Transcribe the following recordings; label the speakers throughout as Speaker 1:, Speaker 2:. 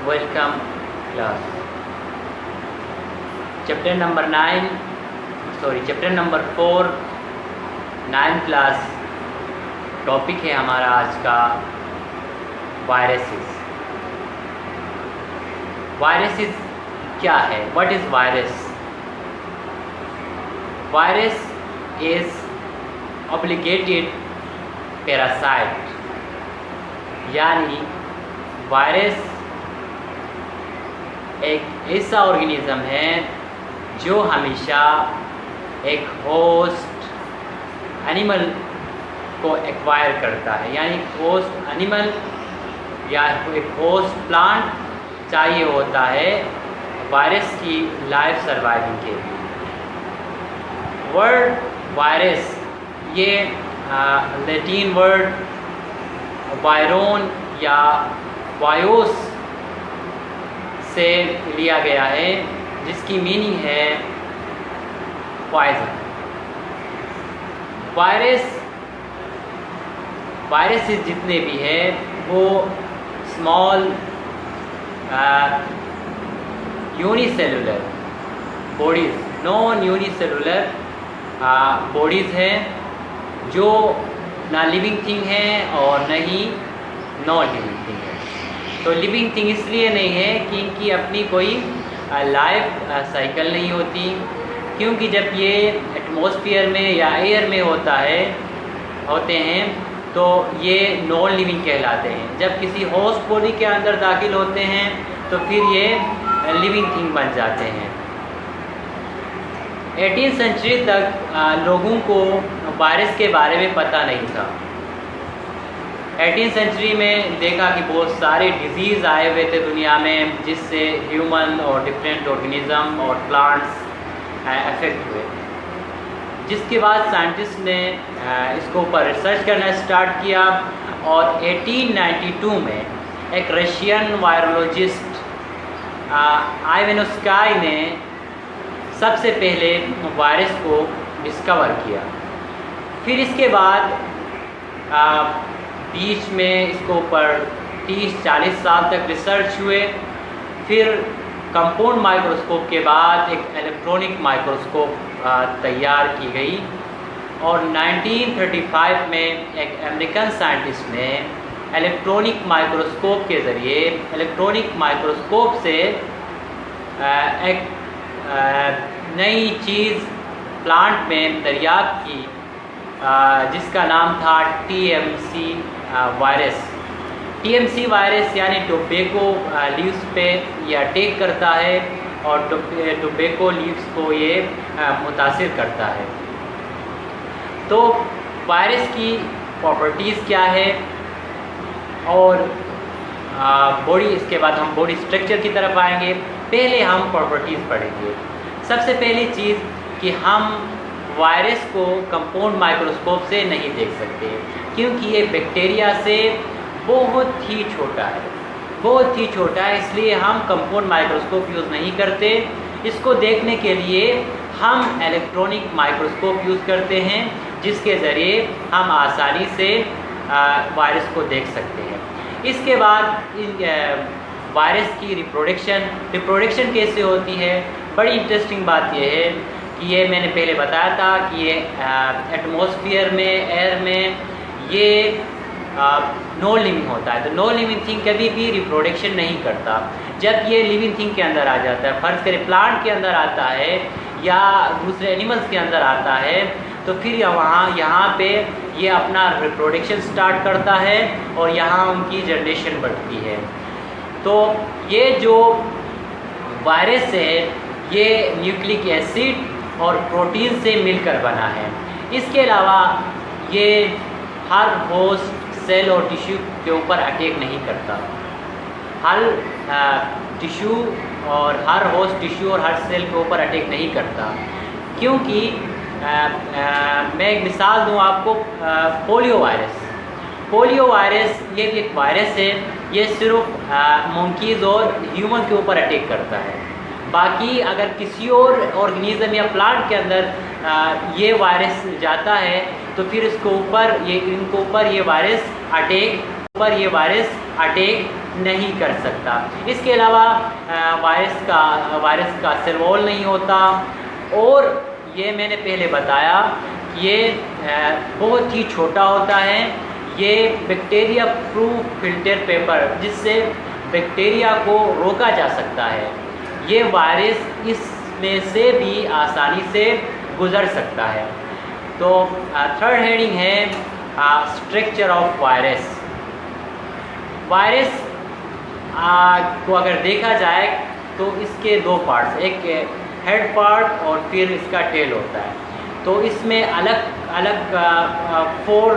Speaker 1: Welcome class. Chapter number 4 9th class topic है हमारा आज का वायरसेस। वायरसेस क्या है? What is virus? Virus is obligated parasite, यानी वायरस एक ऐसा ऑर्गेनिज़म है जो हमेशा एक होस्ट एनिमल को एक्वायर करता है, यानी होस्ट एनिमल या एक होस्ट प्लांट चाहिए होता है वायरस की लाइफ सर्वाइविंग के लिए। वर्ड वायरस ये लैटिन वर्ड वायरोन या वायोस से लिया गया है, जिसकी मीनिंग है पॉइजन। वायरसेस जितने भी हैं वो small unicellular bodies, non unicellular bodies हैं जो ना लिविंग थिंग है और न ही नॉन लिविंग थिंग है। तो लिविंग थिंग इसलिए नहीं है कि इनकी अपनी कोई लाइफ साइकिल नहीं होती, क्योंकि जब ये एटमॉस्फेयर में या एयर में होते हैं तो ये नॉन लिविंग कहलाते हैं। जब किसी होस्ट बॉडी के अंदर दाखिल होते हैं तो फिर ये लिविंग थिंग बन जाते हैं। 18th सेंचुरी तक लोगों को वायरस के बारे में पता नहीं था। 18th सेंचुरी में देखा कि बहुत सारे डिजीज़ आए हुए थे दुनिया में, जिससे ह्यूमन और डिफरेंट ऑर्गेनिज़म और प्लांट्स अफेक्ट हुए। जिसके बाद साइंटिस्ट ने इसको ऊपर रिसर्च करना स्टार्ट किया और 1892 में एक रशियन वायरोलॉजिस्ट आइवेनोस्काई ने सबसे पहले वायरस को डिस्कवर किया। फिर इसके बाद बीच में इसको ऊपर 30-40 साल तक रिसर्च हुए। फिर कंपाउंड माइक्रोस्कोप के बाद एक इलेक्ट्रॉनिक माइक्रोस्कोप तैयार की गई और 1935 में एक अमेरिकन साइंटिस्ट ने इलेक्ट्रॉनिक माइक्रोस्कोप के ज़रिए इलेक्ट्रॉनिक माइक्रोस्कोप से एक नई चीज़ प्लांट में दरियाफ्त की, जिसका नाम था TMC वायरस। TMC वायरस यानी टोबैको लीव्स पे ये अटैक करता है और टोबैको लीव्स को ये मुतासिर करता है। तो वायरस की प्रॉपर्टीज़ क्या है और बॉडी, इसके बाद हम बॉडी स्ट्रक्चर की तरफ आएंगे। पहले हम प्रॉपर्टीज़ पढ़ेंगे। सबसे पहली चीज़ कि हम वायरस को कंपाउंड माइक्रोस्कोप से नहीं देख सकते, क्योंकि ये बैक्टीरिया से बहुत ही छोटा है, इसलिए हम कंपाउंड माइक्रोस्कोप यूज़ नहीं करते। इसको देखने के लिए हम इलेक्ट्रॉनिक माइक्रोस्कोप यूज़ करते हैं, जिसके ज़रिए हम आसानी से वायरस को देख सकते हैं। इसके बाद वायरस की रिप्रोडक्शन कैसे होती है? बड़ी इंटरेस्टिंग बात यह है कि ये मैंने पहले बताया था कि ये एटमॉस्फेयर में, एयर में ये नॉन लिविंग होता है। तो नॉन लिविंग थिंग कभी भी रिप्रोडक्शन नहीं करता। जब ये लिविंग थिंग के अंदर आ जाता है, फर्ज करें प्लांट के अंदर आता है या दूसरे एनिमल्स के अंदर आता है, तो फिर यहाँ पे ये अपना रिप्रोडक्शन स्टार्ट करता है और यहाँ उनकी जनरेशन बढ़ती है। तो ये जो वायरस है ये न्यूक्लिक एसिड और प्रोटीन से मिलकर बना है। इसके अलावा ये हर होस्ट सेल और टिश्यू के ऊपर अटैक नहीं करता। हर टिश्यू और हर होस्ट टिश्यू और हर सेल के ऊपर अटैक नहीं करता, क्योंकि मैं एक मिसाल दूं आपको। पोलियो वायरस ये भी एक वायरस है। ये सिर्फ मंकीज़ और ह्यूमन के ऊपर अटैक करता है। बाकी अगर किसी और ऑर्गेनिज़म या प्लांट के अंदर ये वायरस जाता है तो फिर इनके ऊपर ये वायरस अटैक नहीं कर सकता। इसके अलावा वायरस का सेल वॉल नहीं होता, और ये मैंने पहले बताया कि ये बहुत ही छोटा होता है। ये बैक्टीरिया प्रूफ फिल्टर पेपर, जिससे बैक्टीरिया को रोका जा सकता है। ये वायरस इसमें से भी आसानी से गुज़र सकता है। तो थर्ड हेडिंग है स्ट्रक्चर ऑफ वायरस। वायरस को अगर देखा जाए तो इसके दो पार्ट्स, एक हेड पार्ट और फिर इसका टेल होता है। तो इसमें अलग अलग 4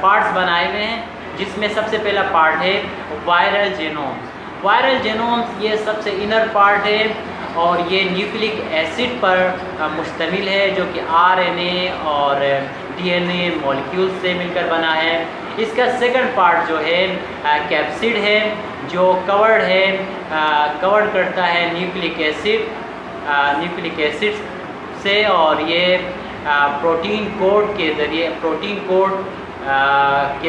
Speaker 1: पार्ट्स बनाए हुए हैं, जिसमें सबसे पहला पार्ट है वायरल जेनोम्स। वायरल जेनोम्स ये सबसे इनर पार्ट है, और ये न्यूक्लिक एसिड पर मुश्तमिल है, जो कि RNA और DNA मॉलिक्यूल से मिलकर बना है। इसका सेकंड पार्ट जो है कैप्सिड है, जो कवर्ड करता है न्यूक्लिक एसिड से, और ये प्रोटीन कोड के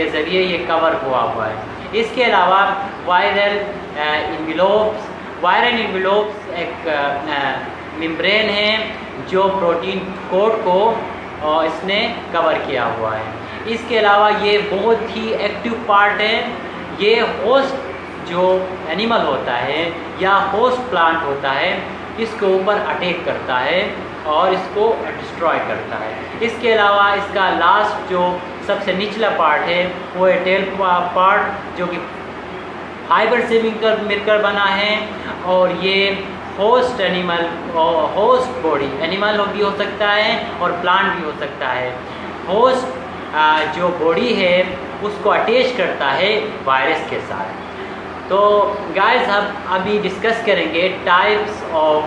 Speaker 1: ज़रिए ये कवर हुआ है। इसके अलावा वायरल इन्वेलोप्स एक मेम्ब्रेन है, जो प्रोटीन कोड को इसने कवर किया हुआ है। इसके अलावा ये बहुत ही एक्टिव पार्ट है। ये होस्ट जो एनिमल होता है या होस्ट प्लांट होता है, इसके ऊपर अटैक करता है और इसको डिस्ट्रॉय करता है। इसके अलावा इसका लास्ट जो सबसे निचला पार्ट है वो है टेल पार्ट, जो कि फाइबर से मिलकर बना है, और ये होस्ट एनिमल और होस्ट बॉडी, एनिमल भी हो सकता है और प्लांट भी हो सकता है। होस्ट जो बॉडी है उसको अटैच करता है वायरस के साथ। तो गाइस हम अभी डिस्कस करेंगे टाइप्स ऑफ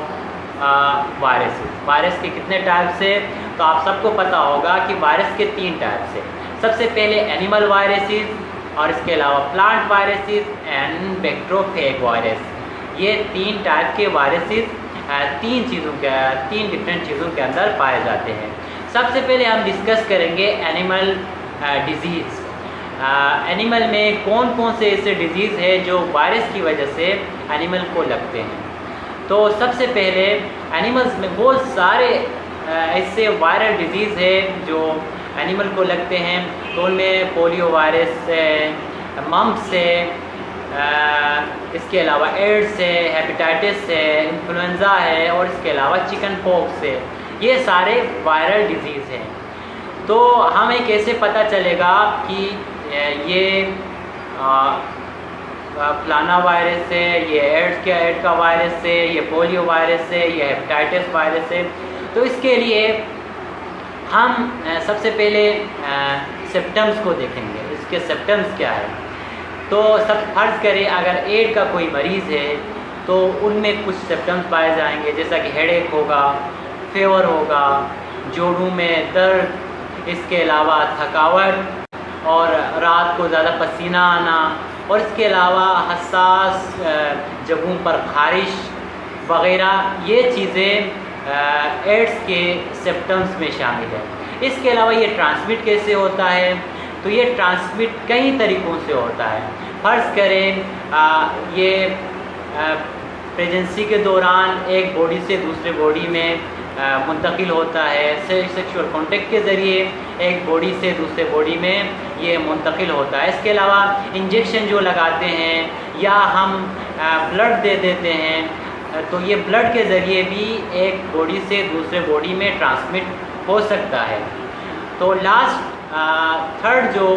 Speaker 1: वायरस के कितने टाइप्स है। तो आप सबको पता होगा कि वायरस के 3 टाइप्स है। सबसे पहले एनिमल वायरसेस, और इसके अलावा plant viruses and bacteriophage virus. ये 3 टाइप के वायरसेस 3 डिफरेंट चीज़ों के अंदर पाए जाते हैं। सबसे पहले हम डिस्कस करेंगे एनिमल डिजीज़। एनिमल में कौन कौन से ऐसे डिजीज़ है जो वायरस की वजह से एनिमल को लगते हैं। तो सबसे पहले एनिमल्स में बहुत सारे ऐसे वायरल डिजीज़ है जो एनिमल को लगते हैं। तो उनमें पोलियो वायरस है, मम्प्स है, इसके अलावा एड्स है, हेपेटाइटिस है, इन्फ्लुएंज़ा है, और इसके अलावा चिकन पॉक्स है। ये सारे वायरल डिजीज़ हैं। तो हमें कैसे पता चलेगा कि ये फलाना वायरस है, ये एड्स का वायरस है, ये पोलियो वायरस है, ये हेपेटाइटिस वायरस है। तो इसके लिए हम सबसे पहले सिम्पटम्स को देखेंगे, इसके सिम्पटम्स क्या है। तो सब फर्ज करें अगर एड्स का कोई मरीज़ है तो उनमें कुछ सिम्पटम्स पाए जाएंगे, जैसा कि हेडेक होगा, फीवर होगा, जोड़ों में दर्द, इसके अलावा थकावट और रात को ज़्यादा पसीना आना, और इसके अलावा हसास जगहों पर खारिश वग़ैरह। ये चीज़ें एड्स के सिम्पटम्स में शामिल है। इसके अलावा ये ट्रांसमिट कैसे होता है, तो ये ट्रांसमिट कई तरीक़ों से होता है। फ़र्ज़ करें ये प्रेगनेंसी के दौरान एक बॉडी से दूसरे बॉडी में मुंतकिल होता है। सेक्सुअल कॉन्टेक्ट के ज़रिए एक बॉडी से दूसरे बॉडी में ये मुंतकिल होता है। इसके अलावा इंजेक्शन जो लगाते हैं या हम ब्लड दे देते हैं, तो ये ब्लड के ज़रिए भी एक बॉडी से दूसरे बॉडी में ट्रांसमिट हो सकता है। तो थर्ड जो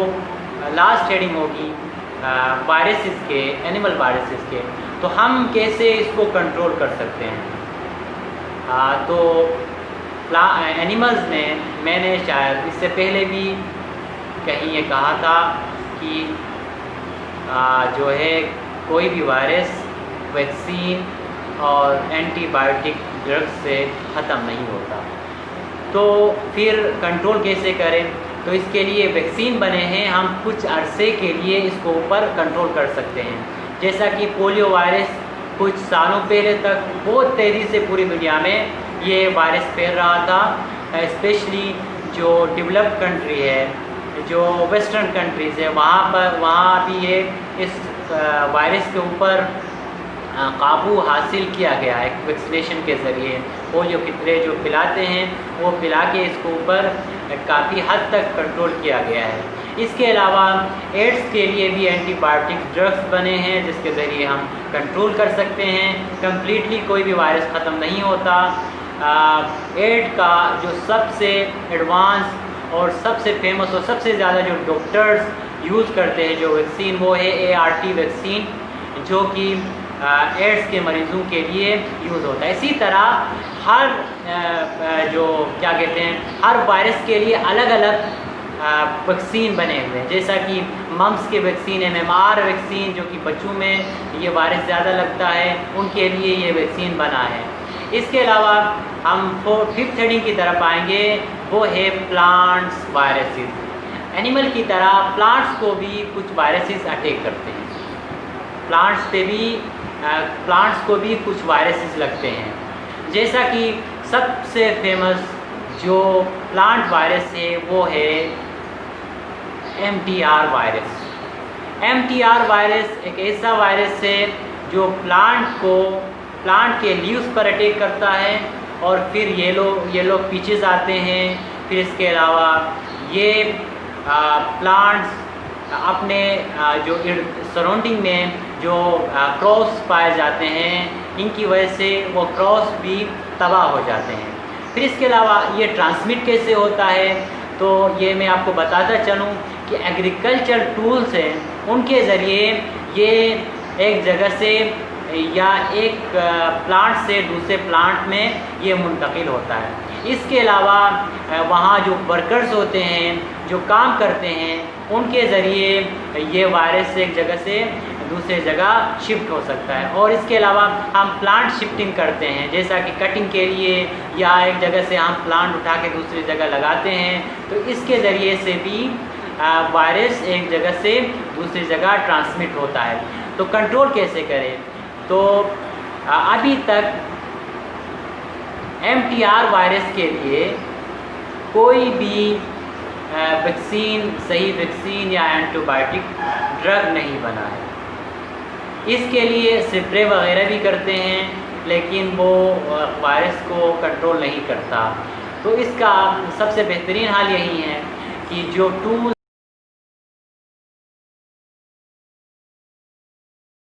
Speaker 1: लास्ट हेडिंग होगी वायरसेस के, एनिमल वायरसेस के, तो हम कैसे इसको कंट्रोल कर सकते हैं। तो एनिमल्स में मैंने शायद इससे पहले भी कहीं ये कहा था कि जो है कोई भी वायरस वैक्सीन और एंटीबायोटिक ड्रग्स से ख़त्म नहीं होता। तो फिर कंट्रोल कैसे करें, तो इसके लिए वैक्सीन बने हैं। हम कुछ अरसे के लिए इसको ऊपर कंट्रोल कर सकते हैं। जैसा कि पोलियो वायरस कुछ सालों पहले तक बहुत तेज़ी से पूरी दुनिया में ये वायरस फैल रहा था, स्पेशली जो डेवलप्ड कंट्री है, जो वेस्टर्न कंट्रीज़ है, वहाँ भी ये इस वायरस के ऊपर काबू हासिल किया गया है वैक्सीनेशन के ज़रिए। वो जो कितने जो पिलाते हैं वो पिला के इसको ऊपर काफ़ी हद तक कंट्रोल किया गया है। इसके अलावा एड्स के लिए भी एंटीबायोटिक ड्रग्स बने हैं जिसके ज़रिए हम कंट्रोल कर सकते हैं। कम्प्लीटली कोई भी वायरस ख़त्म नहीं होता। एड्स का जो सबसे एडवांस और सबसे फेमस और सबसे ज़्यादा जो डॉक्टर्स यूज़ करते हैं जो वैक्सीन वो है ART वैक्सीन, जो कि एड्स के मरीज़ों के लिए यूज़ होता है। इसी तरह हर जो क्या कहते हैं हर वायरस के लिए अलग अलग वैक्सीन बने हुए हैं, जैसा कि मम्स के वैक्सीन MMR वैक्सीन जो कि बच्चों में ये वायरस ज़्यादा लगता है उनके लिए ये वैक्सीन बना है। इसके अलावा हम फिफ्थ हेडिंग की तरफ आएंगे, वो है प्लांट्स वायरसेस। एनिमल की तरह प्लांट्स को भी कुछ वायरसेस अटैक करते हैं। प्लांट्स को भी कुछ वायरसेस लगते हैं, जैसा कि सबसे फेमस जो प्लांट वायरस है वो है MTR वायरस। MTR वायरस एक ऐसा वायरस है जो प्लांट के लीव्स पर अटैक करता है और फिर येलो पीचेस आते हैं। फिर इसके अलावा ये प्लांट्स अपने जो सराउंडिंग में जो क्रॉस पाए जाते हैं इनकी वजह से वो क्रॉस भी तबाह हो जाते हैं। फिर इसके अलावा ये ट्रांसमिट कैसे होता है, तो ये मैं आपको बताता चलूँ कि एग्रीकल्चर टूल्स हैं उनके ज़रिए ये एक जगह से या एक प्लांट से दूसरे प्लांट में ये मुंतकिल होता है। इसके अलावा वहाँ जो वर्कर्स होते हैं जो काम करते हैं उनके ज़रिए ये वायरस एक जगह से दूसरे जगह शिफ्ट हो सकता है। और इसके अलावा हम प्लांट शिफ्टिंग करते हैं, जैसा कि कटिंग के लिए या एक जगह से हम प्लांट उठा के दूसरी जगह लगाते हैं, तो इसके ज़रिए से भी वायरस एक जगह से दूसरी जगह ट्रांसमिट होता है। तो कंट्रोल कैसे करें, तो अभी तक MTR वायरस के लिए कोई भी वैक्सीन सही वैक्सीन या एंटीबायोटिक ड्रग नहीं बना है। इसके लिए स्प्रे वगैरह भी करते हैं लेकिन वो वायरस को कंट्रोल नहीं करता। तो इसका सबसे बेहतरीन हाल यही है कि जो टूल